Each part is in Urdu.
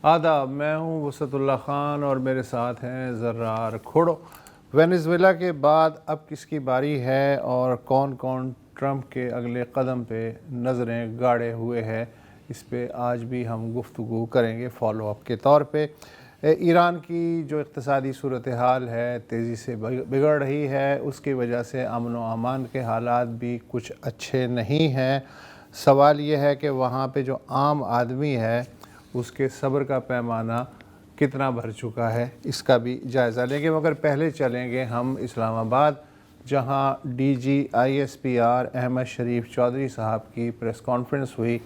آداب، میں ہوں وسعت اللہ خان اور میرے ساتھ ہیں زرار کھوڑو۔ وینزویلا کے بعد اب کس کی باری ہے اور کون کون ٹرمپ کے اگلے قدم پہ نظریں گاڑے ہوئے ہیں، اس پہ آج بھی ہم گفتگو کریں گے فالو اپ کے طور پہ۔ ایران کی جو اقتصادی صورتحال ہے تیزی سے بگڑ رہی ہے، اس کی وجہ سے امن و امان کے حالات بھی کچھ اچھے نہیں ہیں۔ سوال یہ ہے کہ وہاں پہ جو عام آدمی ہے اس کے صبر کا پیمانہ کتنا بھر چکا ہے، اس کا بھی جائزہ لیں گے، مگر پہلے چلیں گے ہم اسلام آباد، جہاں D G I S P R Ahmed Sharif Chaudhry صاحب کی پریس کانفرنس ہوئی۔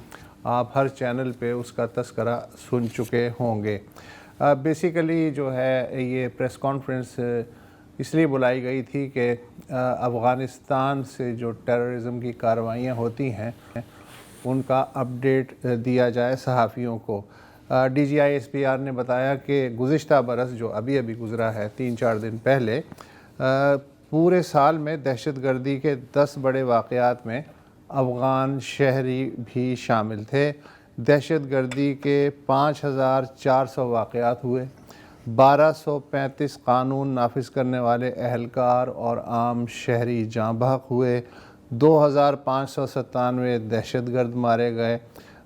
آپ ہر چینل پہ اس کا تذکرہ سن چکے ہوں گے۔ بیسیکلی جو ہے یہ پریس کانفرنس اس لیے بلائی گئی تھی کہ افغانستان سے جو ٹیررزم کی کارروائیاں ہوتی ہیں ان کا اپڈیٹ دیا جائے صحافیوں کو۔ D G I S P R نے بتایا کہ گزشتہ برس جو ابھی گزرا ہے 3-4 دن پہلے، پورے سال میں دہشت گردی کے 10 بڑے واقعات میں افغان شہری بھی شامل تھے۔ دہشت گردی کے 5400 واقعات ہوئے، 1235 قانون نافذ کرنے والے اہلکار اور عام شہری جاں بحق ہوئے، 2597 دہشت گرد مارے گئے۔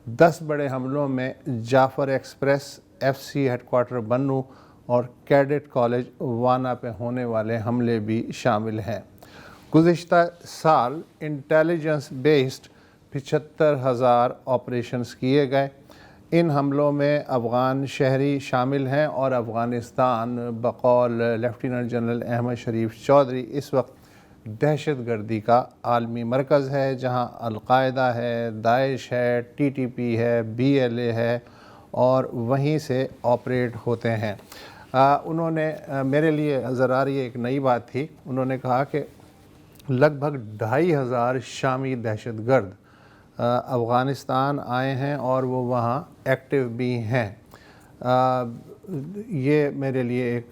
10 بڑے حملوں میں Jaffar Express, F C headquarters Bannu اور کیڈٹ کالج وانا پہ ہونے والے حملے بھی شامل ہیں۔ گزشتہ سال انٹیلیجنس بیسڈ 75,000 آپریشنز کیے گئے۔ ان حملوں میں افغان شہری شامل ہیں اور افغانستان بقول لیفٹیننٹ جنرل احمد شریف چودھری اس وقت دہشت گردی کا عالمی مرکز ہے، جہاں القاعدہ ہے، داعش ہے، ٹی ٹی پی ہے، بی ایل اے ہے اور وہیں سے آپریٹ ہوتے ہیں۔ انہوں نے میرے لیے ذرا یہ ایک نئی بات تھی، انہوں نے کہا کہ لگ بھگ 2500 شامی دہشت گرد افغانستان آئے ہیں اور وہ وہاں ایکٹیو بھی ہیں۔ یہ میرے لیے ایک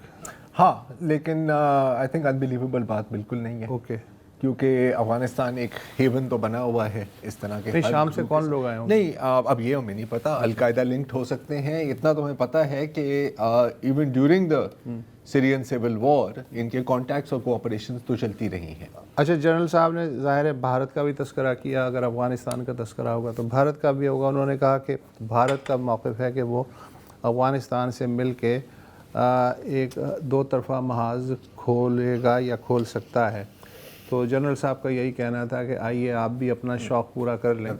ہاں، لیکن آئی تھنک انبیلیویبل بات بالکل نہیں ہے، اوکے، کیونکہ افغانستان ایک ہیون تو بنا ہوا ہے اس طرح کے۔ شام سے کون لوگ آئے ہوں؟ نہیں، اب یہ ہمیں نہیں پتا، القاعدہ لنکڈ ہو سکتے ہیں، اتنا تو ہمیں پتا ہے کہ even during the Syrian civil war ان کے کانٹیکٹس اور کوآپریشنز تو چلتی رہی ہیں۔ اچھا، جنرل صاحب نے ظاہر ہے بھارت کا بھی تذکرہ کیا، اگر افغانستان کا تذکرہ ہوگا تو بھارت کا بھی ہوگا۔ انہوں نے کہا کہ بھارت کا موقف ہے کہ وہ افغانستان سے مل کے ایک 2 طرفہ محاذ کھولے گا یا کھول سکتا ہے۔ تو جنرل صاحب کا یہی کہنا تھا کہ آئیے آپ بھی اپنا شوق پورا کر لیں،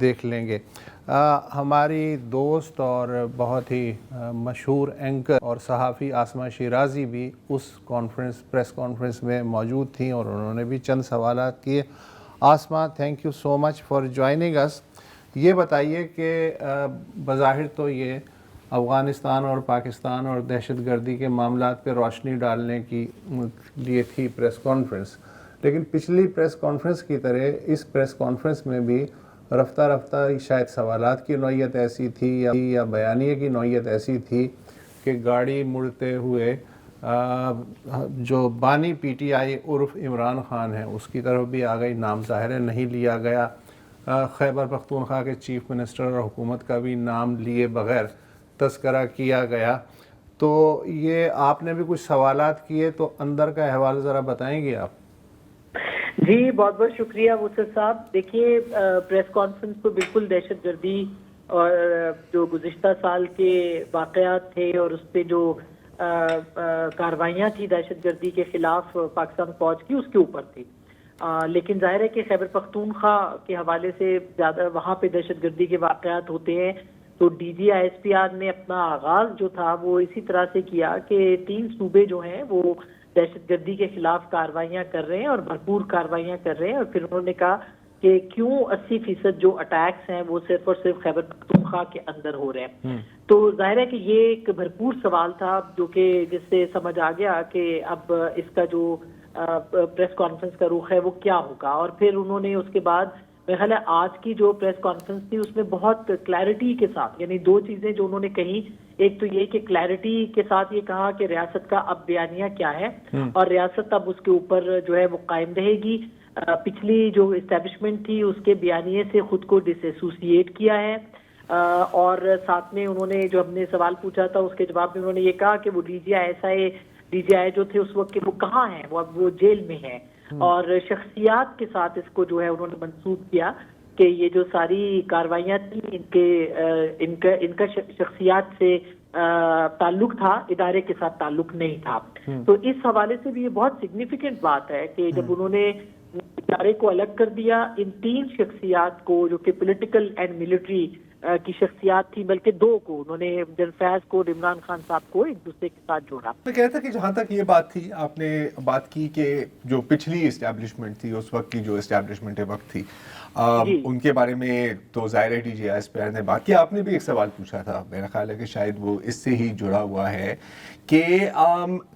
دیکھ لیں گے۔ ہماری دوست اور بہت ہی مشہور اینکر اور صحافی آسمہ شیرازی بھی اس پریس کانفرنس میں موجود تھیں اور انہوں نے بھی چند سوالات کیے۔ Asma, thank you so much for joining اس۔ یہ بتائیے کہ بظاہر تو یہ افغانستان اور پاکستان اور دہشت گردی کے معاملات پہ روشنی ڈالنے کی لیے تھی پریس کانفرنس، لیکن پچھلی پریس کانفرنس کی طرح اس پریس کانفرنس میں بھی رفتہ رفتہ شاید سوالات کی نوعیت ایسی تھی یا بیانیے کی نوعیت ایسی تھی کہ گاڑی مڑتے ہوئے جو بانی پی ٹی آئی عرف عمران خان ہے اس کی طرف بھی آ گئی، نام ظاہر نہیں لیا گیا۔ خیبر پختونخوا کے چیف منسٹر اور حکومت کا بھی نام لیے بغیر تذکرہ کیا گیا۔ تو یہ آپ نے بھی کچھ سوالات کیے، تو اندر کا احوال ذرا بتائیں گے آپ؟ جی، بہت بہت شکریہ وسعت صاحب۔ دیکھیے، پریس کانفرنس تو بالکل دہشت گردی اور جو گزشتہ سال کے واقعات تھے اور اس پہ جو کارروائیاں تھی دہشت گردی کے خلاف پاکستان فوج کی، اس کے اوپر تھی۔ لیکن ظاہر ہے کہ خیبر پختونخوا کے حوالے سے زیادہ وہاں پہ دہشت گردی کے واقعات ہوتے ہیں، تو D G I S P R نے اپنا آغاز جو تھا وہ اسی طرح سے کیا کہ 3 صوبے جو ہیں وہ دہشت گردی کے خلاف کارروائیاں کر رہے ہیں اور بھرپور کارروائیاں کر رہے ہیں، اور پھر انہوں نے کہا کہ کیوں 80% جو اٹیکس ہیں وہ صرف اور صرف خیبر پختونخوا کے اندر ہو رہے ہیں۔ تو ظاہر ہے کہ یہ ایک بھرپور سوال تھا جو کہ جس سے سمجھ آ گیا کہ اب اس کا جو پریس کانفرنس کا رخ ہے وہ کیا ہوگا۔ اور پھر انہوں نے اس کے بعد میرے خیال ہے آج کی جو پریس کانفرنس تھی اس میں بہت کلیئرٹی کے ساتھ، یعنی 2 چیزیں جو انہوں نے کہی، ایک تو یہ کہ کلیئرٹی کے ساتھ یہ کہا کہ ریاست کا اب بیانیہ کیا ہے اور ریاست اب اس کے اوپر جو ہے وہ قائم رہے گی۔ پچھلی جو اسٹیبلشمنٹ تھی اس کے بیانیے سے خود کو ڈس ایسوسیٹ کیا ہے۔ اور ساتھ میں انہوں نے جو ہم نے سوال پوچھا تھا اس کے جواب میں انہوں نے یہ کہا کہ وہ ڈی جی آئی جو تھے اس وقت کے وہ کہاں ہیں، وہ اب وہ جیل میں ہیں، اور شخصیات کے ساتھ اس کو جو ہے انہوں نے منسوب کیا کہ یہ جو ساری کارروائیاں تھیں ان کا شخصیات سے تعلق تھا، ادارے کے ساتھ تعلق نہیں تھا۔ تو اس حوالے سے بھی یہ بہت سگنیفیکنٹ بات ہے کہ جب انہوں نے ادارے کو الگ کر دیا، ان 3 شخصیات کو جو کہ پولیٹیکل اینڈ ملٹری کی شخصیات تھی، بلکہ 2 کو انہوں نے جنرل فیض کو اور عمران خان صاحب کو ایک دوسرے کے ساتھ جوڑا۔ میں کہتا کہ جہاں تک یہ بات تھی، آپ نے بات کی کہ جو پچھلی اسٹیبلشمنٹ تھی، اس وقت کی جو اسٹیبلشمنٹ وقت تھی، ان کے بارے میں تو ظاہر ہے ڈی جی آئی اسپیر نے بات کی۔ آپ نے بھی ایک سوال پوچھا تھا، میرا خیال ہے کہ شاید وہ اس سے ہی جڑا ہوا ہے کہ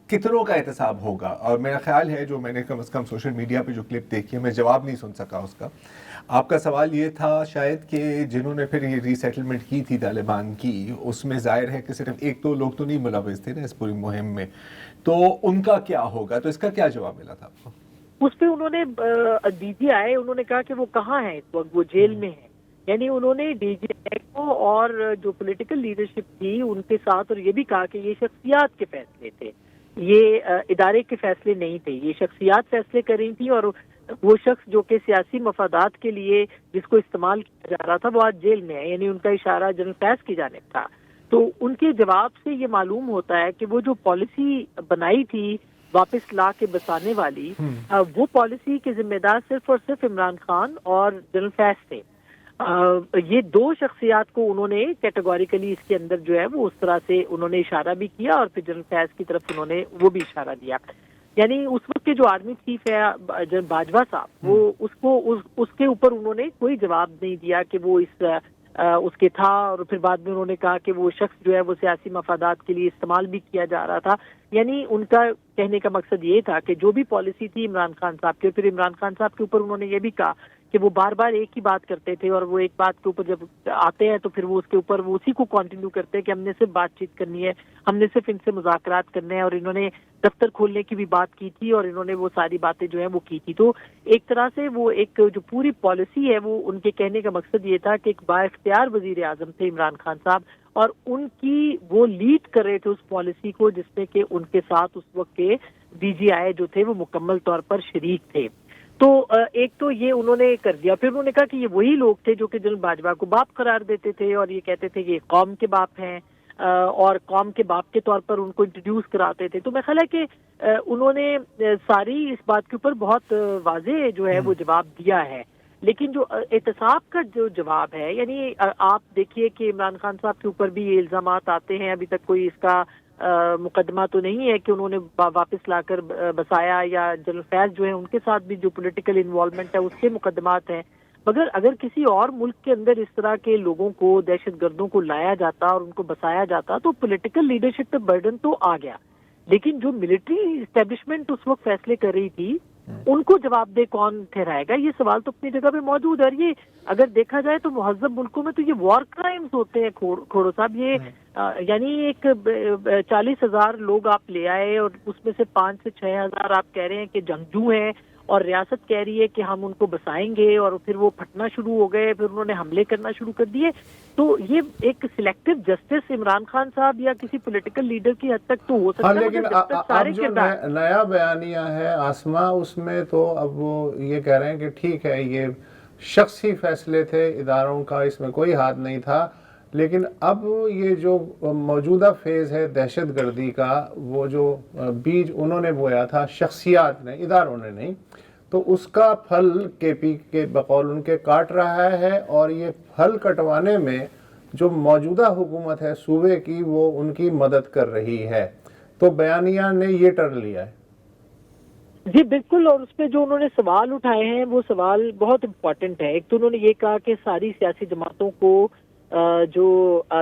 کتنوں کا احتساب ہوگا، اور میرا خیال ہے جو میں نے کم از کم سوشل میڈیا پہ جو کلپ دیکھی ہے، میں جواب نہیں سن سکا اس کا۔ آپ کا سوال یہ تھا شاید کہ جنہوں نے پھر یہ ری سیٹلمنٹ کی تھی طالبان کی، اس میں ظاہر ہے کہ صرف 1-2 لوگ تو نہیں ملوث تھے نا اس پوری مہم میں، تو ان کا کیا ہوگا؟ تو اس کا کیا جواب ملا تھا آپ کو؟ اس پہ انہوں نے ڈی جی آئی انہوں نے کہا کہ وہ کہاں ہیں اس وقت، وہ جیل میں ہیں۔ یعنی انہوں نے ڈی جی آئی کو اور جو پولیٹیکل لیڈرشپ تھی ان کے ساتھ اور یہ بھی کہا کہ یہ شخصیات کے فیصلے تھے، یہ ادارے کے فیصلے نہیں تھے، یہ شخصیات فیصلے کر رہی تھیں، اور وہ شخص جو کہ سیاسی مفادات کے لیے جس کو استعمال کیا جا رہا تھا وہ آج جیل میں ہے۔ یعنی ان کا اشارہ جنرل فیض کی جانب تھا۔ تو ان کے جواب سے یہ معلوم ہوتا ہے کہ وہ جو پالیسی بنائی تھی واپس لا کے بسانے والی، وہ پالیسی کے ذمہ دار صرف اور صرف عمران خان اور جنرل فیض تھے۔ یہ 2 شخصیات کو انہوں نے کیٹیگوریکلی اس کے اندر جو ہے وہ اس طرح سے انہوں نے اشارہ بھی کیا، اور پھر جنرل فیض کی طرف انہوں نے وہ بھی اشارہ دیا۔ یعنی اس وقت کے جو آرمی چیف ہے جنرل باجوہ صاحب، وہ اس کے اوپر انہوں نے کوئی جواب نہیں دیا کہ وہ اس کے تھا، اور پھر بعد میں انہوں نے کہا کہ وہ شخص جو ہے وہ سیاسی مفادات کے لیے استعمال بھی کیا جا رہا تھا۔ یعنی ان کا کہنے کا مقصد یہ تھا کہ جو بھی پالیسی تھی عمران خان صاحب کی، پھر عمران خان صاحب کے اوپر انہوں نے یہ بھی کہا کہ وہ بار بار ایک ہی بات کرتے تھے، اور وہ ایک بات کے اوپر جب آتے ہیں تو پھر وہ اس کے اوپر وہ اسی کو کنٹینیو کرتے ہیں کہ ہم نے صرف بات چیت کرنی ہے، ہم نے صرف ان سے مذاکرات کرنے ہیں، اور انہوں نے دفتر کھولنے کی بھی بات کی تھی، اور انہوں نے وہ ساری باتیں جو ہیں وہ کی تھی۔ تو ایک طرح سے وہ ایک جو پوری پالیسی ہے وہ ان کے کہنے کا مقصد یہ تھا کہ ایک با اختیار وزیر اعظم تھے عمران خان صاحب، اور ان کی وہ لیڈ کر رہے تھے اس پالیسی کو جس میں کہ ان کے ساتھ اس وقت کے ڈی جی آئی جو تھے وہ مکمل طور پر شریک تھے۔ تو ایک تو یہ انہوں نے کر دیا، پھر انہوں نے کہا کہ یہ وہی لوگ تھے جو کہ جنرل باجوہ کو باپ قرار دیتے تھے، اور یہ کہتے تھے کہ یہ قوم کے باپ ہیں، اور قوم کے باپ کے طور پر ان کو انٹروڈیوس کراتے تھے۔ تو میں خیال ہے کہ انہوں نے ساری اس بات کے اوپر بہت واضح جو ہے وہ جواب دیا ہے، لیکن جو احتساب کا جو جواب ہے، یعنی آپ دیکھیے کہ عمران خان صاحب کے اوپر بھی یہ الزامات آتے ہیں، ابھی تک کوئی اس کا مقدمہ تو نہیں ہے کہ انہوں نے واپس لا کر بسایا، یا جنرل فیض جو ہے ان کے ساتھ بھی جو پولیٹیکل انوالومنٹ ہے اس کے مقدمات ہیں، مگر اگر کسی اور ملک کے اندر اس طرح کے لوگوں کو، دہشت گردوں کو لایا جاتا اور ان کو بسایا جاتا تو پولیٹیکل لیڈرشپ پہ برڈن تو آ گیا، لیکن جو ملٹری اسٹیبلشمنٹ اس وقت فیصلے کر رہی تھی ان کو جواب دہ کون ٹھہرائے گا؟ یہ سوال تو اپنی جگہ پہ موجود ہے، اور یہ اگر دیکھا جائے تو مہذب ملکوں میں تو یہ وار کرائمز ہوتے ہیں کھوڑو صاحب۔ یہ یعنی ایک 40,000 لوگ آپ لے آئے اور اس میں سے 5 سے 6,000 آپ کہہ رہے ہیں کہ جنگجو ہیں، اور ریاست کہہ رہی ہے کہ ہم ان کو بسائیں گے، اور پھر وہ پھٹنا شروع ہو گئے، پھر انہوں نے حملے کرنا شروع کر دیے۔ تو یہ ایک سلیکٹو جسٹس عمران خان صاحب یا کسی پولیٹیکل لیڈر کی حد تک تو ہو سکتا ہے، لیکن اب جو نیا بیانیہ ہے آسما، اس میں تو اب وہ یہ کہہ رہے ہیں کہ ٹھیک ہے یہ شخصی فیصلے تھے، اداروں کا اس میں کوئی ہاتھ نہیں تھا، لیکن اب یہ جو موجودہ فیز ہے دہشت گردی کا، وہ جو بیج انہوں نے بویا تھا شخصیات نے، اداروں نے نہیں، تو اس کا پھل کے پی کے بقول ان کے کاٹ رہا ہے، اور یہ پھل کٹوانے میں جو موجودہ حکومت ہے صوبے کی وہ ان کی مدد کر رہی ہے، تو بیانیہ نے یہ ٹرن لیا ہے۔ جی بالکل، اور اس پہ جو انہوں نے سوال اٹھائے ہیں وہ سوال بہت امپورٹنٹ ہے۔ ایک تو انہوں نے یہ کہا کہ ساری سیاسی جماعتوں کو جو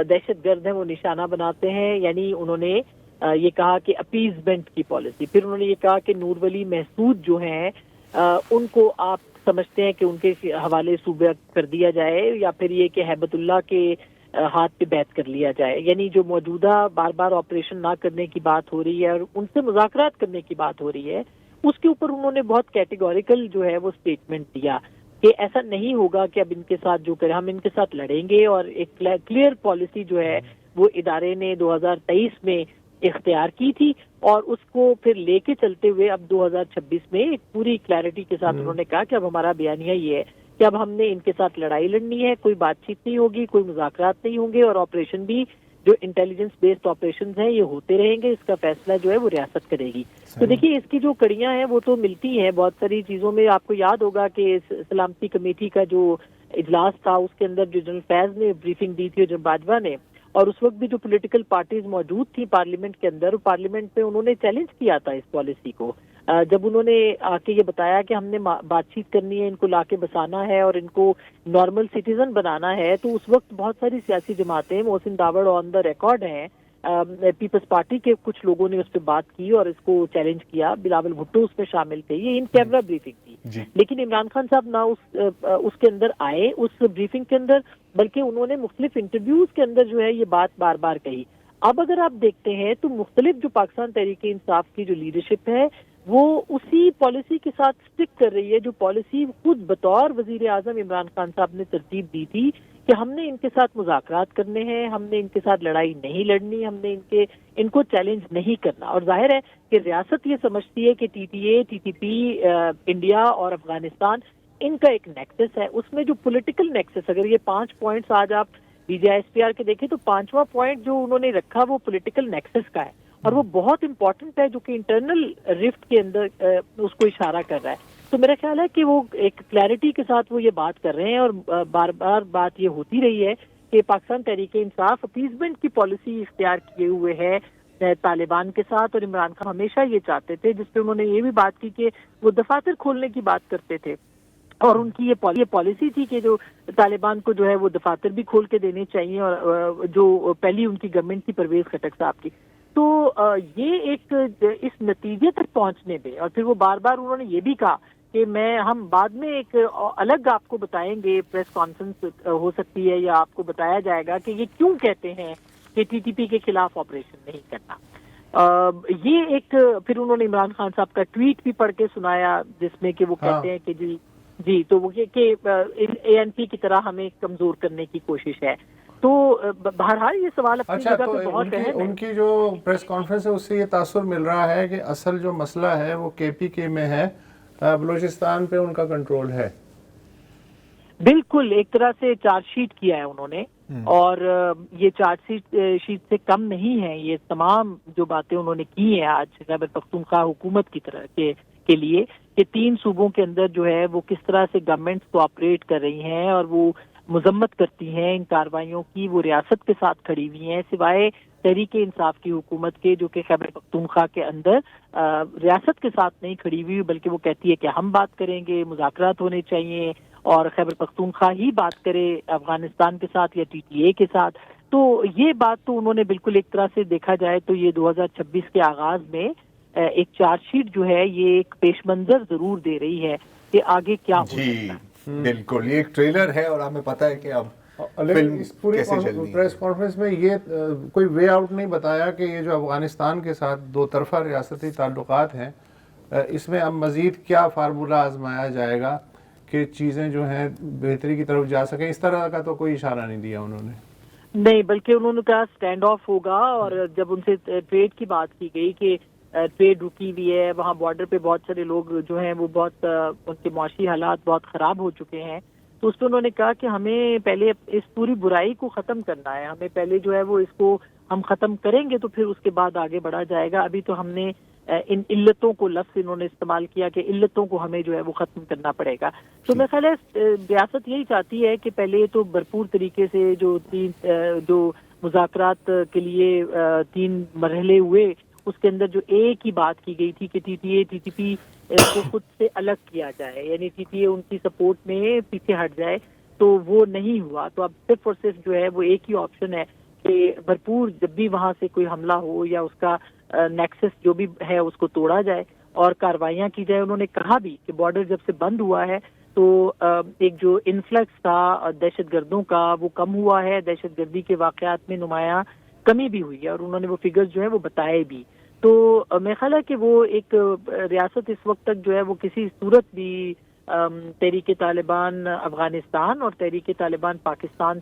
دہشت گرد ہیں وہ نشانہ بناتے ہیں، یعنی انہوں نے یہ کہا کہ اپیزمنٹ کی پالیسی۔ پھر انہوں نے یہ کہا کہ نور ولی محسود جو ہیں ان کو آپ سمجھتے ہیں کہ ان کے حوالے صوبہ کر دیا جائے، یا پھر یہ کہ ہیبت اللہ کے ہاتھ پہ بیعت کر لیا جائے، یعنی جو موجودہ بار بار آپریشن نہ کرنے کی بات ہو رہی ہے اور ان سے مذاکرات کرنے کی بات ہو رہی ہے، اس کے اوپر انہوں نے بہت کیٹیگوریکل جو ہے وہ سٹیٹمنٹ دیا۔ کہ ایسا نہیں ہوگا کہ اب ان کے ساتھ جو کریں ہم ان کے ساتھ لڑیں گے، اور ایک کلیئر پالیسی جو ہے وہ ادارے نے 2023 میں اختیار کی تھی، اور اس کو پھر لے کے چلتے ہوئے اب 2026 میں ایک پوری کلیئرٹی کے ساتھ انہوں نے کہا کہ اب ہمارا بیانیہ یہ ہے کہ اب ہم نے ان کے ساتھ لڑائی لڑنی ہے، کوئی بات چیت نہیں ہوگی، کوئی مذاکرات نہیں ہوں گے، اور آپریشن بھی جو انٹیلیجنس بیسڈ آپریشنز ہیں یہ ہوتے رہیں گے، اس کا فیصلہ جو ہے وہ ریاست کرے گی۔ تو دیکھیے اس کی جو کڑیاں ہیں وہ تو ملتی ہیں بہت ساری چیزوں میں۔ آپ کو یاد ہوگا کہ سلامتی کمیٹی کا جو اجلاس تھا اس کے اندر جو جنرل فیض نے بریفنگ دی تھی اور جنرل باجوہ نے، اور اس وقت بھی جو پولیٹیکل پارٹیز موجود تھیں پارلیمنٹ کے اندر، پارلیمنٹ میں انہوں نے چیلنج کیا تھا اس پالیسی کو، جب انہوں نے آ کے یہ بتایا کہ ہم نے بات چیت کرنی ہے، ان کو لا کے بسانا ہے اور ان کو نارمل سٹیزن بنانا ہے، تو اس وقت بہت ساری سیاسی جماعتیں، محسن داوڑ آن دا ریکارڈ ہیں، پیپلز پارٹی کے کچھ لوگوں نے اس پہ بات کی اور اس کو چیلنج کیا، بلاول بھٹو اس میں شامل تھے، یہ ان کیمرہ بریفنگ تھی، لیکن عمران خان صاحب نہ اس کے اندر آئے اس بریفنگ کے اندر، بلکہ انہوں نے مختلف انٹرویوز کے اندر جو ہے یہ بات بار بار کہی۔ اب اگر آپ دیکھتے ہیں تو مختلف جو پاکستان تحریک انصاف کی جو لیڈرشپ ہے وہ اسی پالیسی کے ساتھ سٹک کر رہی ہے جو پالیسی خود بطور وزیر اعظم عمران خان صاحب نے ترتیب دی تھی کہ ہم نے ان کے ساتھ مذاکرات کرنے ہیں، ہم نے ان کے ساتھ لڑائی نہیں لڑنی، ہم نے ان کو چیلنج نہیں کرنا۔ اور ظاہر ہے کہ ریاست یہ سمجھتی ہے کہ T T A, T T P, India اور افغانستان ان کا ایک نیکسس ہے، اس میں جو پولیٹیکل نیکسس، اگر یہ 5 پوائنٹس آج آپ B J S P are کے دیکھیں تو 5واں پوائنٹ جو انہوں نے رکھا وہ پولیٹیکل نیکسس کا ہے، اور وہ بہت امپورٹنٹ ہے جو کہ انٹرنل رفٹ کے اندر اس کو اشارہ کر رہا ہے۔ تو میرا خیال ہے کہ وہ ایک کلیئرٹی کے ساتھ وہ یہ بات کر رہے ہیں، اور بار بار بات یہ ہوتی رہی ہے کہ پاکستان تحریک انصاف اپیزمنٹ کی پالیسی اختیار کیے ہوئے ہے طالبان کے ساتھ، اور عمران خان ہمیشہ یہ چاہتے تھے، جس پہ انہوں نے یہ بھی بات کی کہ وہ دفاتر کھولنے کی بات کرتے تھے، اور ان کی یہ پالیسی تھی کہ جو طالبان کو جو ہے وہ دفاتر بھی کھول کے دینے چاہیے، اور جو پہلی ان کی گورنمنٹ تھی پرویز خٹک صاحب کی۔ تو یہ ایک اس نتیجے تک پہنچنے میں، اور پھر وہ بار بار انہوں نے یہ بھی کہا کہ ہم بعد میں ایک الگ آپ کو بتائیں گے، پریس کانفرنس ہو سکتی ہے یا آپ کو بتایا جائے گا کہ یہ کیوں کہتے ہیں کہ ٹی ٹی پی کے خلاف آپریشن نہیں کرنا۔ یہ ایک پھر انہوں نے عمران خان صاحب کا ٹویٹ بھی پڑھ کے سنایا جس میں کہ وہ کہتے ہیں کہ جی تو وہ کہ اے این پی کی طرح ہمیں کمزور کرنے کی کوشش ہے۔ تو بہرحال یہ سوال اپنی جگہ پہ بہت اہم ہے۔ ان کی جو پریس کانفرنس ہے اس سے یہ تاثر مل رہا ہے کہ اصل جو مسئلہ ہے وہ کے پی کے میں ہے، بلوچستان پہ ان کا کنٹرول ہے۔ بالکل، ایک طرح سے چارج شیٹ کیا ہے انہوں نے، اور یہ چارج شیٹ سے کم نہیں ہے، یہ تمام جو باتیں انہوں نے کی ہیں آج خیبر پختونخوا حکومت کی طرح کے لیے کہ 3 صوبوں کے اندر جو ہے وہ کس طرح سے گورنمنٹس کو آپریٹ کر رہی ہیں اور وہ مذمت کرتی ہیں ان کارروائیوں کی، وہ ریاست کے ساتھ کھڑی ہوئی ہیں، سوائے تحریک انصاف کی حکومت کے جو کہ خیبر پختونخوا کے اندر ریاست کے ساتھ نہیں کھڑی ہوئی، بلکہ وہ کہتی ہے کہ ہم بات کریں گے، مذاکرات ہونے چاہیے اور خیبر پختونخوا ہی بات کرے افغانستان کے ساتھ یا ٹی ٹی اے کے ساتھ۔ تو یہ بات تو انہوں نے بالکل ایک طرح سے دیکھا جائے تو یہ 2026 کے آغاز میں ایک چارج شیٹ جو ہے یہ ایک پیش منظر ضرور دے رہی ہے کہ آگے کیا ہو سکتا ہے۔ بالکل، یہ ایک ٹریلر ہے اور ہمیں پتہ ہے کہ اب فلم اس پوری پریس کانفرنس میں یہ کوئی وے آؤٹ نہیں بتایا کہ یہ جو افغانستان کے ساتھ 2 طرفہ ریاستی تعلقات ہیں اس میں اب مزید کیا فارمولہ آزمایا جائے گا کہ چیزیں جو ہیں بہتری کی طرف جا سکیں، اس طرح کا تو کوئی اشارہ نہیں دیا انہوں نے۔ نہیں، بلکہ انہوں نے کہا اسٹینڈ آف ہوگا، اور جب ان سے ٹریڈ کی بات کی گئی کہ ٹریڈ رکی ہوئی ہے، وہاں بارڈر پہ بہت سارے لوگ جو ہیں وہ بہت ان کے معاشی حالات بہت خراب ہو چکے ہیں، تو اس پہ انہوں نے کہا کہ ہمیں پہلے اس پوری برائی کو ختم کرنا ہے، ہمیں پہلے جو ہے وہ اس کو ہم ختم کریں گے تو پھر اس کے بعد آگے بڑھا جائے گا، ابھی تو ہم نے ان علتوں کو، لفظ انہوں نے استعمال کیا کہ علتوں کو ہمیں جو ہے وہ ختم کرنا پڑے گا۔ تو میرا خیال ہے ریاست یہی چاہتی ہے کہ پہلے تو بھرپور طریقے سے جو مذاکرات کے لیے 3 مرحلے ہوئے اس کے اندر جو ایک ہی بات کی گئی تھی کہ ٹی ٹی پی کو خود سے الگ کیا جائے، یعنی ٹی ٹی اے ان کی سپورٹ میں پیچھے ہٹ جائے، تو وہ نہیں ہوا۔ تو اب صرف اور صرف جو ہے وہ ایک ہی آپشن ہے کہ بھرپور جب بھی وہاں سے کوئی حملہ ہو یا اس کا نیکسس جو بھی ہے اس کو توڑا جائے اور کارروائیاں کی جائے۔ انہوں نے کہا بھی کہ بارڈر جب سے بند ہوا ہے تو ایک جو انفلکس تھا دہشت گردوں کا وہ کم ہوا ہے، دہشت گردی کے واقعات میں نمایاں کمی بھی ہوئی ہے، اور انہوں نے وہ فگرز جو ہیں وہ بتائے بھی۔ تو میرا خیال ہے کہ وہ ایک ریاست اس وقت تک جو ہے وہ کسی صورت بھی تحریک طالبان افغانستان اور تحریک طالبان پاکستان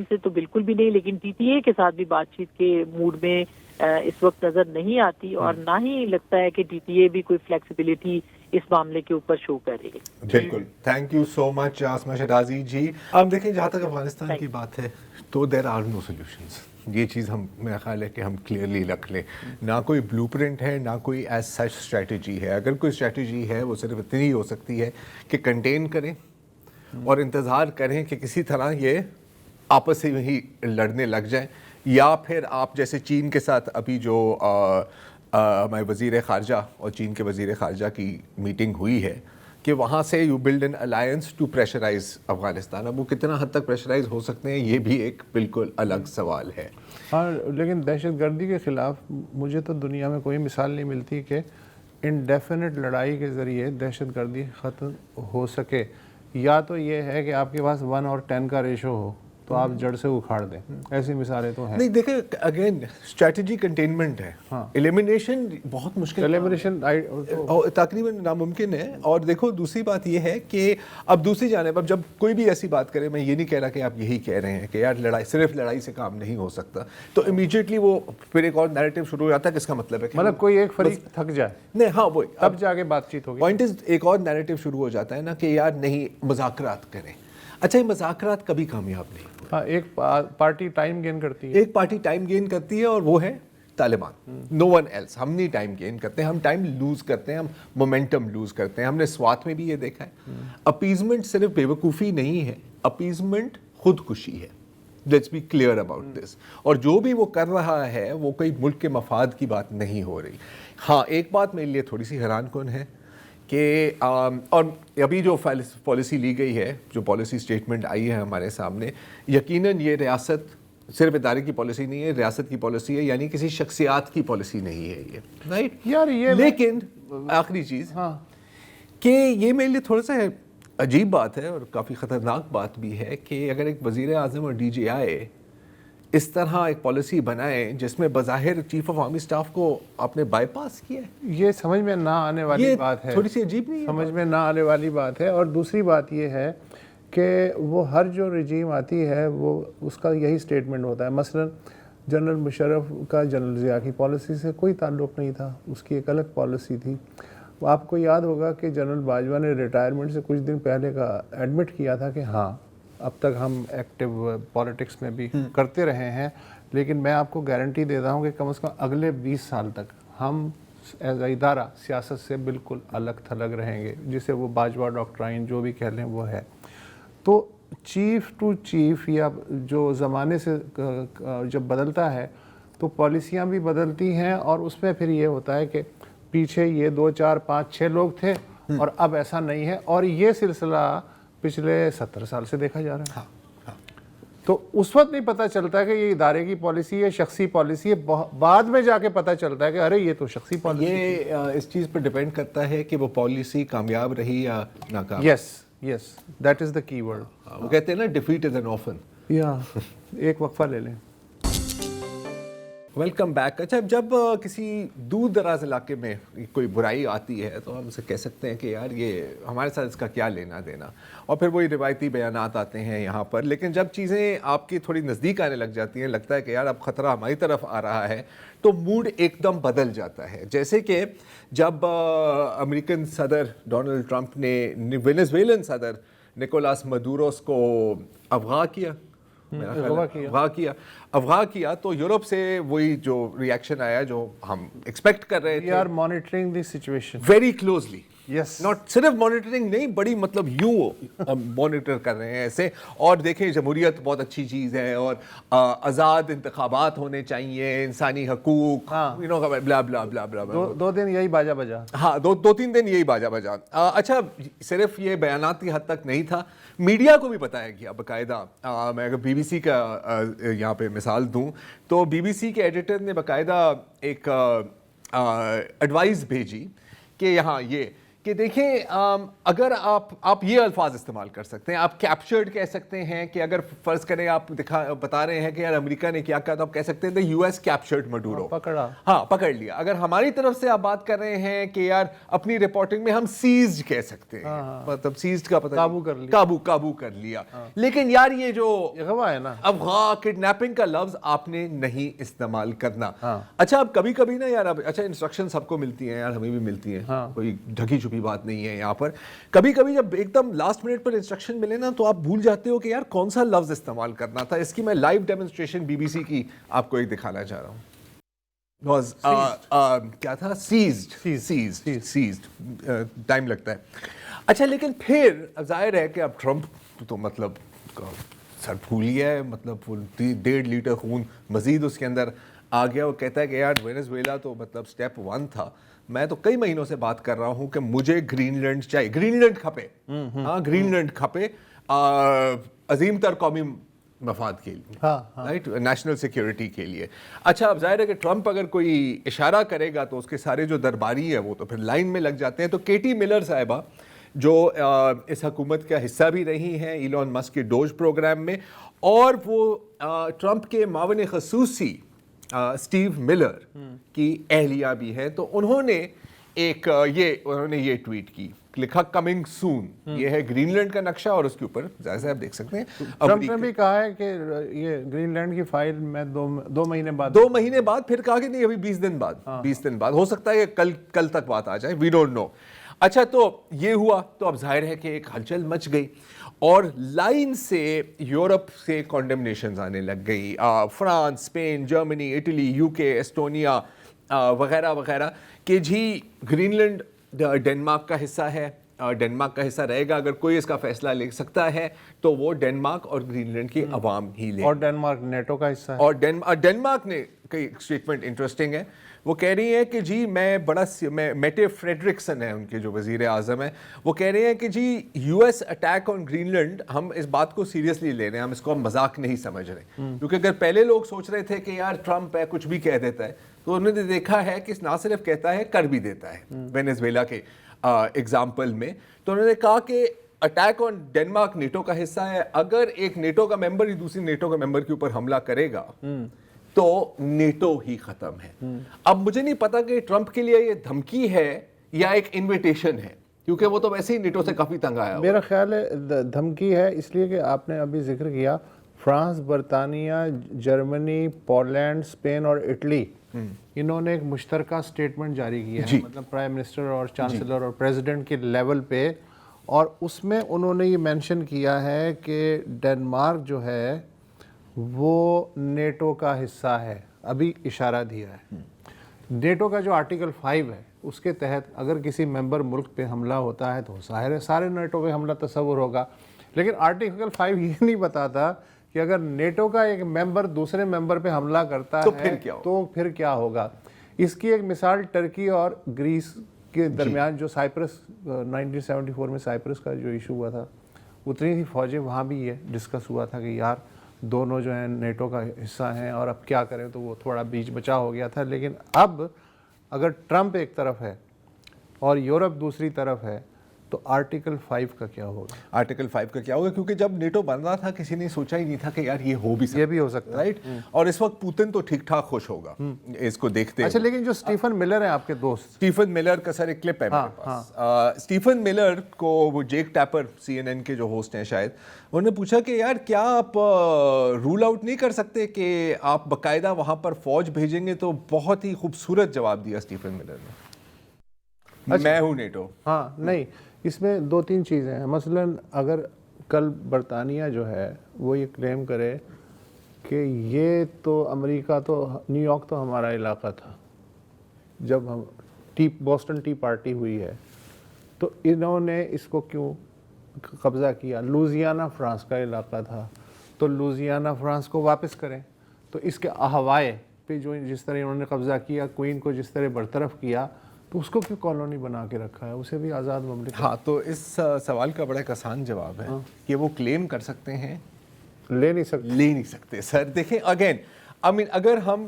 سے تو بالکل بھی نہیں، لیکن ٹی ٹی اے کے ساتھ بھی بات چیت کے موڈ میں اس وقت نظر نہیں آتی، اور نہ ہی لگتا ہے کہ ٹی ٹی اے بھی کوئی فلیکسیبلٹی اس معاملے کے اوپر شو کر رہی ہے۔ بالکل، تھینک یو سو مچ عاصمہ شہرازی جی۔ اب دیکھیں جہاں تک افغانستان کی بات ہے تو دیر آر نو سولوشنز، یہ چیز میرا خیال ہے کہ ہم کلیئرلی رکھ لیں، نہ کوئی بلو پرنٹ ہے، نہ کوئی ایز سچ اسٹریٹجی ہے۔ اگر کوئی اسٹریٹجی ہے وہ صرف اتنی ہی ہو سکتی ہے کہ کنٹین کریں اور انتظار کریں کہ کسی طرح یہ آپس میں ہی لڑنے لگ جائیں، یا پھر آپ جیسے چین کے ساتھ ابھی جو ہمارے وزیر خارجہ اور چین کے وزیر خارجہ کی میٹنگ ہوئی ہے کہ وہاں سے you build an alliance to pressurise Afghanistan. اب وہ کتنا حد تک پریشرائز ہو سکتے ہیں یہ بھی ایک بالکل الگ سوال ہے۔ ہاں، لیکن دہشت گردی کے خلاف مجھے تو دنیا میں کوئی مثال نہیں ملتی کہ انڈیفینٹ لڑائی کے ذریعے دہشت گردی ختم ہو سکے۔ یا تو یہ ہے کہ آپ کے پاس 1 اور 10 کا ریشو ہو تو آپ جڑ سے اکھاڑ دیں، ایسی مثالیں تو ہیں۔ نہیں دیکھیں، اگین اسٹریٹجی کنٹینمنٹ ہے، ایلیمینیشن بہت مشکل، ایلیمینیشن تقریباً ناممکن ہے۔ اور دیکھو دوسری بات یہ ہے کہ اب دوسری جانب اب جب کوئی بھی ایسی بات کرے، میں یہ نہیں کہہ رہا کہ آپ یہی کہہ رہے ہیں کہ یار لڑائی صرف لڑائی سے کام نہیں ہو سکتا، تو امیڈیٹلی وہ پھر ایک اور نیریٹو شروع ہو جاتا ہے کہ اس کا مطلب ہے کہ مطلب کوئی ایک فریق تھک جائے، نہیں، ہاں وہ تب جا کے بات چیت ہوگی۔ پوائنٹ از ایک اور نیریٹو شروع ہو جاتا ہے نا کہ یار نہیں مذاکرات کریں۔ اچھا، یہ مذاکرات کبھی کامیاب نہیں ہوتے۔ ہاں، ایک پارٹی ٹائم گین کرتی ہے، ایک پارٹی ٹائم گین کرتی ہے اور وہ ہے طالبان، نو ون ایلس۔ ہم نہیں ٹائم گین کرتے، ہم ٹائم لوز کرتے ہیں، ہم مومنٹم لوز کرتے ہیں۔ ہم نے سوات میں بھی یہ دیکھا ہے، اپیزمنٹ صرف بیوقوفی نہیں ہے، اپیزمنٹ خودکشی ہے۔ Let's be clear about this. اور جو بھی وہ کر رہا ہے وہ کوئی ملک کے مفاد کی بات نہیں ہو رہی۔ ہاں، ایک بات میرے لیے تھوڑی سی حیران کن ہے کہ اور ابھی جو پالیسی لی گئی ہے، جو پالیسی اسٹیٹمنٹ آئی ہے ہمارے سامنے، یقیناً یہ ریاست صرف ادارے کی پالیسی نہیں ہے، ریاست کی پالیسی ہے، یعنی کسی شخصیات کی پالیسی نہیں ہے یہ، رائٹ یار یہ لیکن آخری چیز کہ یہ میرے لیے تھوڑا سا عجیب بات ہے اور کافی خطرناک بات بھی ہے کہ اگر ایک وزیر اعظم اور ڈی جی آئی اس طرح ایک پالیسی بنائیں جس میں بظاہر چیف آف آرمی اسٹاف کو آپ نے بائی پاس کیا ہے، یہ سمجھ میں نہ آنے والی بات ہے، تھوڑی سی عجیب نہیں ہے؟ سمجھ میں نہ آنے والی بات ہے۔ اور دوسری بات یہ ہے کہ وہ ہر جو رجیم آتی ہے وہ اس کا یہی سٹیٹمنٹ ہوتا ہے۔ مثلا جنرل مشرف کا جنرل ضیاء کی پالیسی سے کوئی تعلق نہیں تھا، اس کی ایک الگ پالیسی تھی۔ آپ کو یاد ہوگا کہ جنرل باجوہ نے ریٹائرمنٹ سے کچھ دن پہلے کا ایڈمٹ کیا تھا کہ ہاں اب تک ہم ایکٹیو پالیٹکس میں بھی کرتے رہے ہیں، لیکن میں آپ کو گارنٹی دیتا ہوں کہ کم از کم اگلے 20 سال تک ہم ایز ادارہ سیاست سے بالکل الگ تھلگ رہیں گے، جسے وہ باجوہ ڈاکٹرائن جو بھی کہہ لیں وہ ہے۔ تو چیف ٹو چیف یا جو زمانے سے جب بدلتا ہے تو پالیسیاں بھی بدلتی ہیں، اور اس میں پھر یہ ہوتا ہے کہ پیچھے یہ 2 4 5 6 لوگ تھے اور اب ایسا نہیں ہے، اور یہ سلسلہ پچھلے 70 سال سے دیکھا جا رہا ہے۔ تو اس وقت نہیں پتہ چلتا کہ یہ ادارے کی پالیسی ہے، شخصی پالیسی ہے، بعد میں جا کے پتہ چلتا ہے کہ ارے یہ تو شخصی پالیسی۔ یہ اس چیز پر ڈیپینڈ کرتا ہے کہ وہ پالیسی کامیاب رہی یا ناکام۔ یس دیٹ از دا کی ورڈ۔ وہ کہتے ہیں نا ڈیفیٹ از این آفن۔ یا ایک وقفہ لے لیں۔ Welcome back. اچھا، جب کسی دور دراز علاقے میں کوئی برائی آتی ہے تو ہم اسے کہہ سکتے ہیں کہ یار یہ ہمارے ساتھ اس کا کیا لینا دینا، اور پھر وہی روایتی بیانات آتے ہیں یہاں پر۔ لیکن جب چیزیں آپ کی تھوڑی نزدیک آنے لگ جاتی ہیں، لگتا ہے کہ یار اب خطرہ ہماری طرف آ رہا ہے، تو موڈ ایک دم بدل جاتا ہے۔ جیسے کہ جب امریکن صدر ڈونلڈ ٹرمپ نے وینیزویلن صدر نکولاس مدوروس کو اغوا کیا تو یورپ سے وہی جو ریاکشن آیا جو ہم ایکسپیکٹ کر رہے تھے۔ We are monitoring the situation. Very closely, Yes. Not صرف مانیٹرنگ نہیں، بڑی مطلب یوں مانیٹر کر رہے ہیں ایسے۔ اور دیکھیں جمہوریت بہت اچھی چیز ہے اور آزاد انتخابات ہونے چاہیے، انسانی حقوق، بلا بلا بلا بلا۔ 2 دن یہی باجا بجا۔ ہاں، 2-3 دن یہی باجا بجا۔ اچھا، صرف یہ بیانات کی حد تک نہیں تھا، میڈیا کو بھی بتایا گیا باقاعدہ۔ میں اگر بی بی سی کا یہاں پہ مثال دوں تو بی بی سی کے ایڈیٹر نے باقاعدہ ایک ایڈوائز بھیجی کہ یہاں یہ کہ دیکھیں اگر آپ یہ الفاظ استعمال کر سکتے ہیں, آپ کیپچرڈ کہہ سکتے ہیں کہ اگر فرض کریں آپ بتا رہے ہیں کہ یار امریکہ نے کیا کہا, تو آپ کہہ سکتے ہیں یو ایس کیپچرڈ مڈورو, پکڑا, ہاں پکڑ لیا. اگر ہماری طرف سے آپ بات کر رہے ہیں کہ یار اپنی رپورٹنگ میں ہم سیزڈ کہہ سکتے ہیں, مطلب سیزڈ کا پتہ قابو کر لیا. لیکن یار یہ جو اغوا ہے نا, اغوا کڈنیپنگ کا لفظ آپ نے نہیں استعمال کرنا. اچھا اب کبھی کبھی نا یار, اب اچھا انسٹرکشن سب کو ملتی ہیں یار, ہمیں بھی ملتی ہیں, کوئی ڈھکی چھپی بات نہیں ہے یہاں پر. کبھی کبھی جب ایک دم لاسٹ منٹ پر انسٹرکشن ملے نا, تو آپ بھول جاتے ہو کہ یار کون سا لفظ استعمال کرنا تھا. اس کی میں لائیو ڈیمونسٹریشن BBC کی آپ کو ایک دکھانا چاہ رہا ہوں. کیا تھا, سیزڈ, ٹائم لگتا ہے. اچھا لیکن پھر ظاہر ہے کہ اب ٹرمپ تو مطلب سر پھول گیا ہے, مطلب 1.5 لیٹر خون مزید اس کے اندر آ گیا. وہ کہتا ہے کہ یار وینزویلا تو مطلب سٹیپ 1 تھا. میں تو کئی مہینوں سے بات کر رہا ہوں کہ مجھے گرین لینڈ چاہیے, گرین لینڈ کھپے, ہاں گرین لینڈ کھپے عظیم تر قومی مفاد کے لیے, رائٹ, نیشنل سیکیورٹی کے لیے. اچھا اب ظاہر ہے کہ ٹرمپ اگر کوئی اشارہ کرے گا تو اس کے سارے جو درباری ہیں وہ تو پھر لائن میں لگ جاتے ہیں. تو کیٹی ملر صاحبہ جو اس حکومت کا حصہ بھی رہی ہیں ایلون مسک کے ڈوج پروگرام میں, اور وہ ٹرمپ کے معاون خصوصی اسٹیو ملر کی اہلیہ بھی ہے, تو انہوں نے یہ ٹویٹ کی, لکھا کمنگ سون. یہ ہے گرین لینڈ کا نقشہ, اور اس کے اوپر ظاہر سے آپ دیکھ سکتے ہیں ٹرمپ نے بھی کہا ہے کہ یہ گرین لینڈ کی فائل میں 2 مہینے بعد پھر کہا کہ نہیں ابھی 20 دن بعد, ہو سکتا ہے کہ کل تک بات آ جائے, وی ڈونٹ نو. اچھا تو یہ ہوا, تو اب ظاہر ہے کہ ایک ہلچل مچ گئی, اور لائن سے یورپ سے کانڈمنیشنز آنے لگ گئی, France, Spain, Germany, Italy, UK, Estonia وغیرہ وغیرہ, کہ جی گرین لینڈ ڈنمارک کا حصہ ہے, ڈنمارک کا حصہ رہے گا. اگر کوئی اس کا فیصلہ لے سکتا ہے تو وہ ڈنمارک اور گرین لینڈ کی عوام ہی لے. اور ڈنمارک نیٹو کا حصہ ہے. اور ڈنمارک نے کئی اسٹیٹمنٹ انٹرسٹنگ ہے, وہ کہہ رہی ہیں کہ جی میں میٹے فریڈرکسن ہیں ان کے جو وزیر اعظم ہیں, وہ کہہ رہے ہیں کہ جی U S attack on Greenland, ہم اس بات کو سیریسلی لے رہے ہیں, ہم اس کو مذاق نہیں سمجھ رہے. کیونکہ اگر پہلے لوگ سوچ رہے تھے کہ یار ٹرمپ ہے کچھ بھی کہہ دیتا ہے, تو انہوں نے دیکھا ہے کہ نہ صرف کہتا ہے کر بھی دیتا ہے. وینزویلا کے ایگزامپل میں تو انہوں نے کہا کہ اٹیک آن ڈنمارک نیٹو کا حصہ ہے, اگر ایک نیٹو کا ممبر ہی دوسری نیٹو کا ممبر کے اوپر حملہ کرے گا تو نیٹو ہی ختم ہے. اب مجھے نہیں پتا کہ ٹرمپ کے لیے یہ دھمکی ہے یا ایک انویٹیشن ہے, کیونکہ وہ تو ویسے ہی نیٹو سے کافی تنگ آیا. میرا خیال ہے دھمکی ہے, اس لیے کہ آپ نے ابھی ذکر کیا فرانس, برطانیہ, جرمنی, پولینڈ, اسپین اور اٹلی, انہوں نے ایک مشترکہ سٹیٹمنٹ جاری کیا ہے, مطلب پرائم منسٹر اور چانسلر اور پریزیڈنٹ کے لیول پہ, اور اس میں انہوں نے یہ مینشن کیا ہے کہ ڈنمارک جو ہے وہ نیٹو کا حصہ ہے. ابھی اشارہ دیا ہے. نیٹو کا جو آرٹیکل 5 ہے اس کے تحت اگر کسی ممبر ملک پہ حملہ ہوتا ہے تو ظاہر ہے سارے نیٹو پہ حملہ تصور ہوگا, لیکن آرٹیکل 5 یہ نہیں بتاتا کہ اگر نیٹو کا ایک ممبر دوسرے ممبر پہ حملہ کرتا ہے تو پھر کیا ہوگا. اس کی ایک مثال ٹرکی اور گریس کے درمیان جو سائپرس 1974 میں سائپرس کا جو ایشو ہوا تھا, اتنی تھی فوجیں, وہاں بھی یہ ڈسکس ہوا تھا کہ یار دونوں جو ہیں نیٹو کا حصہ ہیں اور اب کیا کریں, تو وہ تھوڑا بیچ بچا ہو گیا تھا. لیکن اب اگر ٹرمپ ایک طرف ہے اور یورپ دوسری طرف ہے تو آرٹیکل 5 کا کیا ہوگا. آرٹیکل 5 کا کیا ہوگا, کیونکہ جب نیٹو بن رہا تھا کسی نے سوچا ہی نہیں تھا کہ یار یہ ہو بھی سکتا ہے, رائٹ. اور اس وقت پوتن تو ٹھیک ٹھاک خوش ہوگا اس کو دیکھتے. اچھا لیکن جو اسٹیفن ملر ہیں آپ کے دوست, اسٹیفن ملر کا سر ایک کلپ ہے میرے پاس. اسٹیفن ملر کو وہ جیک ٹیپر CNN کے جو ہوسٹ ہیں شاید, انہوں نے پوچھا کہ یار کیا آپ رول آؤٹ نہیں کر سکتے کہ آپ باقاعدہ وہاں پر فوج بھیجیں گے, تو بہت ہی خوبصورت جواب دیا اسٹیفن ملر نے, میں ہوں نیٹو. ہاں نہیں, اس میں 2-3 چیزیں ہیں. مثلا اگر کل برطانیہ جو ہے وہ یہ کلیم کرے کہ یہ تو امریکہ تو نیو یارک تو ہمارا علاقہ تھا, جب ہم بوسٹن ٹی پارٹی ہوئی ہے تو انہوں نے اس کو کیوں قبضہ کیا. لوزیانہ فرانس کا علاقہ تھا تو لوزیانہ فرانس کو واپس کریں. تو اس کے ہوائے پہ جو جس طرح انہوں نے قبضہ کیا, کوئن کو جس طرح برطرف کیا, تو اس کو کیوں کالونی بنا کے رکھا ہے, اسے بھی آزاد مملکت. ہاں تو اس سوال کا بڑا ایک آسان جواب ہے کہ وہ کلیم کر سکتے ہیں, لے نہیں سکتے سر. دیکھیں اگین اگر ہم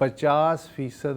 50%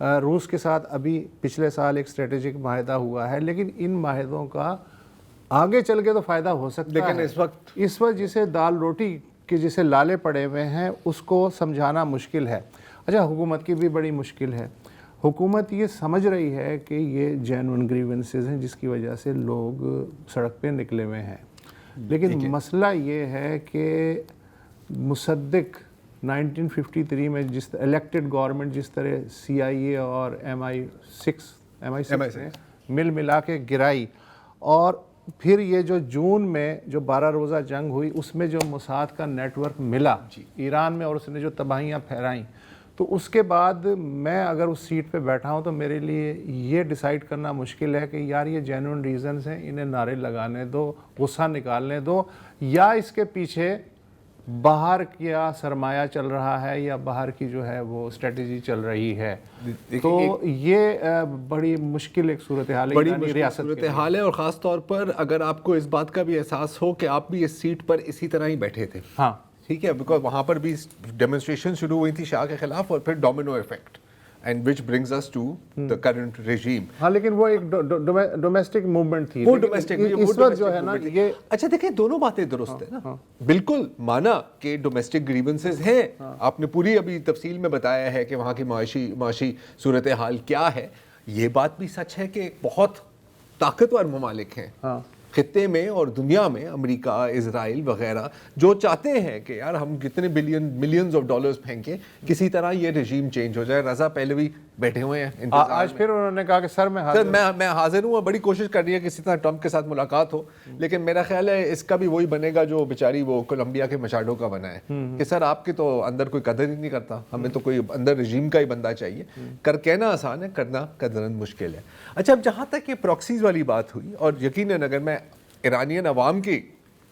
روس کے ساتھ ابھی پچھلے سال ایک اسٹریٹجک معاہدہ ہوا ہے، لیکن ان معاہدوں کا آگے چل کے تو فائدہ ہو سکتا ہے، لیکن اس وقت جسے دال روٹی کے جسے لالے پڑے ہوئے ہیں اس کو سمجھانا مشکل ہے۔ اچھا، حکومت کی بھی بڑی مشکل ہے، حکومت یہ سمجھ رہی ہے کہ یہ جینوئن گریونسز ہیں جس کی وجہ سے لوگ سڑک پہ نکلے ہوئے ہیں، لیکن مسئلہ یہ ہے کہ مصدق 1953 میں جس الیکٹڈ گورنمنٹ جس طرح CIA اور MI6 مل ملا کے گرائی، اور پھر یہ جو جون میں جو 12 روزہ جنگ ہوئی اس میں جو موساد کا نیٹ ورک ملا ایران میں اور اس نے جو تباہیاں پھیلائیں، تو اس کے بعد میں اگر اس سیٹ پہ بیٹھا ہوں تو میرے لیے یہ ڈیسائیڈ کرنا مشکل ہے کہ یار یہ جینوئن ریزنز ہیں، انہیں نعرے لگانے دو، غصہ نکالنے دو، یا اس کے پیچھے باہر کیا سرمایہ چل رہا ہے یا باہر کی جو ہے وہ اسٹریٹجی چل رہی ہے۔ تو یہ بڑی مشکل ایک صورتحال ہے، بڑی ایرانی مشکل ریاست صورتحال ہے، اور خاص طور پر اگر آپ کو اس بات کا بھی احساس ہو کہ آپ بھی اس سیٹ پر اسی طرح ہی بیٹھے تھے، ہاں ٹھیک ہے، بیکاز وہاں پر بھی ڈیمونسٹریشن شروع ہوئی تھی شاہ کے خلاف، اور پھر domino effect, and which brings us to the current regime. ہاں، لیکن وہ ایک ڈومیسٹک موومنٹ تھی، وہ ڈومیسٹک اس وقت جو ہے نا یہ اچھا دیکھیں دونوں باتیں درست ہیں نا، بالکل مانا کہ ڈومیسٹک گریونسز ہیں، آپ نے پوری ابھی تفصیل میں بتایا ہے کہ وہاں کی معاشی صورتحال کیا ہے، یہ بات بھی سچ ہے کہ بہت طاقتور ممالک ہیں خطے میں اور دنیا میں، امریکہ، اسرائیل وغیرہ، جو چاہتے ہیں کہ یار ہم کتنے ملینز آف ڈالرز پھینکیں کسی طرح یہ رجیم چینج ہو جائے۔ رضا پہلوی بیٹھے ہوئے ہیں، آج پھر انہوں نے کہا کہ سر میں حاضر ہوں، بڑی کوشش کر رہی ہے کسی طرح ٹرمپ کے ساتھ ملاقات ہو، لیکن میرا خیال ہے اس کا بھی وہی بنے گا جو بیچاری وہ کولمبیا کے مچاڈو کا بنا ہے کہ سر آپ کے تو اندر کوئی قدر ہی نہیں کرتا، ہمیں تو کوئی اندر رجیم کا ہی بندہ چاہیے۔ کہنا آسان ہے، کرنا قدرن مشکل ہے۔ اچھا، اب جہاں تک یہ پراکسیز والی بات ہوئی، اور یقیناً اگر میں ایرانین عوام کی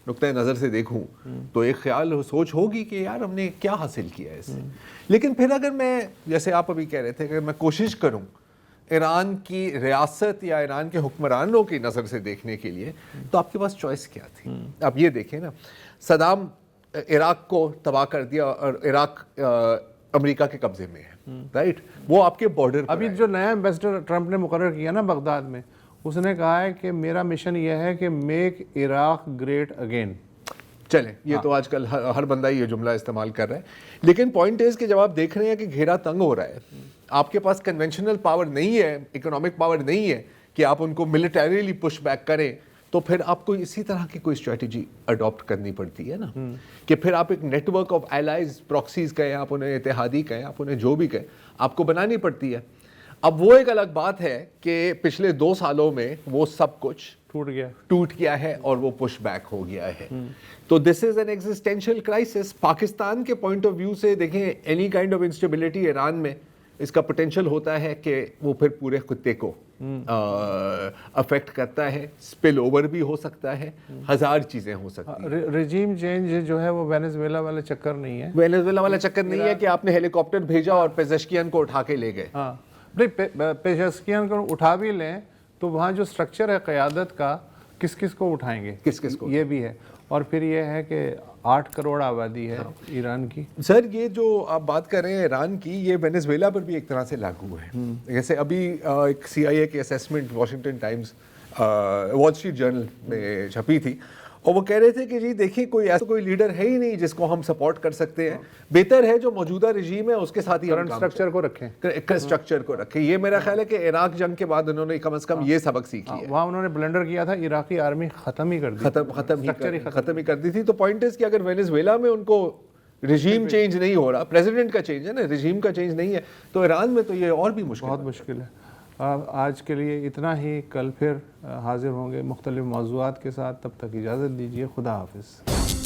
نقطۂ نظر سے دیکھوں تو ایک خیال سوچ ہوگی کہ یار ہم نے کیا حاصل کیا ہے اس سے، لیکن پھر اگر میں، جیسے آپ ابھی کہہ رہے تھے، اگر میں کوشش کروں ایران کی ریاست یا ایران کے حکمرانوں کی نظر سے دیکھنے کے لیے، تو آپ کے پاس چوائس کیا تھی؟ آپ یہ دیکھیں نا، صدام عراق کو تباہ کر دیا اور عراق امریکہ کے قبضے میں ہے، رائٹ، وہ آپ کے بارڈر پر ابھی جو نیا ایمبیسڈر ٹرمپ نے مقرر کیا نا بغداد میں، اس نے کہا ہے کہ میرا مشن یہ ہے کہ میک عراق گریٹ اگین۔ چلیں، یہ تو آج کل ہر بندہ یہ جملہ استعمال کر رہا ہے، لیکن پوائنٹ از کہ جب آپ دیکھ رہے ہیں کہ گھیرا تنگ ہو رہا ہے، آپ کے پاس کنونشنل پاور نہیں ہے، اکنامک پاور نہیں ہے کہ آپ ان کو ملٹریلی پش بیک کریں، تو پھر آپ کو اسی طرح کی کوئی اسٹریٹجی اڈاپٹ کرنی پڑتی ہے نا، کہ پھر آپ ایک network of allies, proxies کہیں، آپ انہیں اتحادی کہیں، آپ انہیں جو بھی کہیں، آپ کو بنانی پڑتی ہے۔ اب وہ ایک الگ بات ہے کہ پچھلے 2 سالوں میں وہ سب کچھ ٹوٹ گیا ہے اور وہ پش بیک ہو گیا ہے، تو this is an existential crisis. Pakistan کے پوائنٹ آف ویو سے دیکھیں، any kind of instability Iran میں اس کا پوٹینشیل ہوتا ہے کہ وہ پھر پورے خطے کو افیکٹ کرتا ہے، سپل اوور بھی ہو سکتا ہے، ہزار چیزیں ہو سکتی ہیں۔ رجیم چینج جو ہے وہ وینیزویلا والا چکر نہیں ہے، وینیزویلا والا چکر نہیں ہے کہ آپ نے ہیلی کاپٹر بھیجا اور پیزشکیان کو اٹھا کے لے گئے۔ ہاں، نہیں، پیزشکیان کو اٹھا بھی لیں تو وہاں جو سٹرکچر ہے قیادت کا، کس کس کو اٹھائیں گے، کس کو، یہ بھی ہے، اور پھر یہ ہے کہ 8 کروڑ آبادی ہے ایران کی۔ سر یہ جو آپ بات کر رہے ہیں ایران کی، یہ وینیزویلا پر بھی ایک طرح سے لاگو ہے۔ جیسے ابھی ایک CIA کی assessment Washington Times, Wall Street Journal میں چھپی تھی، اور وہ کہہ رہے تھے کہ جی دیکھیں کوئی ایسا کوئی لیڈر ہے ہی نہیں جس کو ہم سپورٹ کر سکتے ہیں، بہتر ہے جو موجودہ رجیم ہے اس کے ساتھ ہی ہم اسٹرکچر کو رکھیں، اسٹرکچر کو رکھیں۔ یہ میرا خیال ہے کہ عراق جنگ کے بعد انہوں نے کم از کم یہ سبق سیکھ لیا۔ وہاں انہوں نے بلنڈر کیا تھا، عراقی آرمی ختم ہی کر دی تھی۔ تو پوائنٹ ہے کہ اگر وینیزویلا میں ان کو رجیم چینج نہیں ہو رہا، پریزیڈنٹ کا چینج ہے نا، رجیم کا چینج نہیں ہے، تو ایران میں تو یہ اور بھی بہت مشکل ہے۔ آج کے لیے اتنا ہی، کل پھر حاضر ہوں گے مختلف موضوعات کے ساتھ، تب تک اجازت دیجیے، خدا حافظ۔